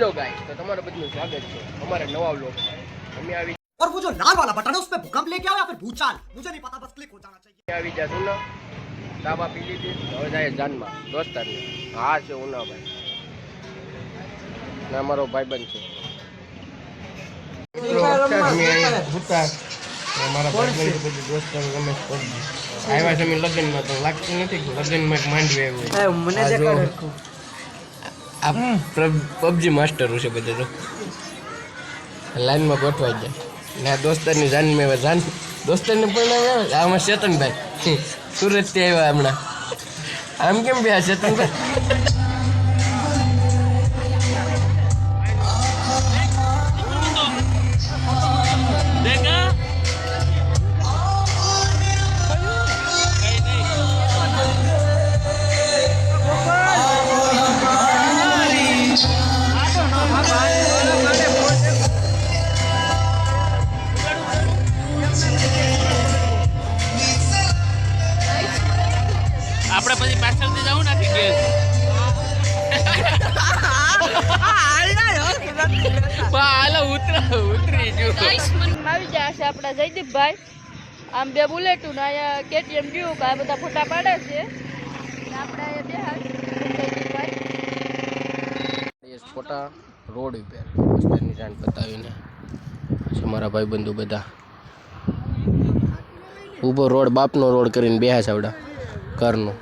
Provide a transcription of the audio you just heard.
Hello guys, तो તમારું બધું સ્વાગત છે અમારા નવા વ્લોગ માં। અમે આવી और वो जो लाल वाला बटन है उस पे भूकंप लेके आओ या फिर भूचाल, मुझे नहीं पता, बस क्लिक हो जाना चाहिए। આવી જા સુનો તાબા પી લીધી હવે જાય જાનમાં દોસ્તારને। હા છે ઉના ભાઈ ને અમારો ભાઈબંધ છે અમારા ભાઈબંધ બધું દોસ્તાર રમેશ પબજી આવ્યા છે। અમે લગ્નમાં તો લાગતું નથી કે લગ્નમાં એક માંડવી આવ્યું મને આ પબજી માસ્ટર છે બધે તો લાઈનમાં ગોઠવાઈ જાય ને આ દોસ્તારની જાન મેં જાન દોસ્તારને પણ આવ્યા આમાં ચેતનભાઈ સુરતથી આવ્યા હમણાં આમ કેમ બે ચેતનભાઈ આપણે પછી પાછળથી જવું નથી ગેસ હાલો ઉતરી જો આવી ગયા છે આપણા જયદીપભાઈ આમ બે બુલેટું ને અહીંયા કેટીએમ ડ્યુક આ બધા ફોટા પાડે છે ને આપણે અહીંયા બે જયદીપભાઈ ફોટા રોડ ઉપર દોસ્તારની જાન બતાવીને મારા ભાઈબંધુ બધા ઊભો રોડ બાપનો રોડ કરીને બેહ્યા છે આવડા ઘરનો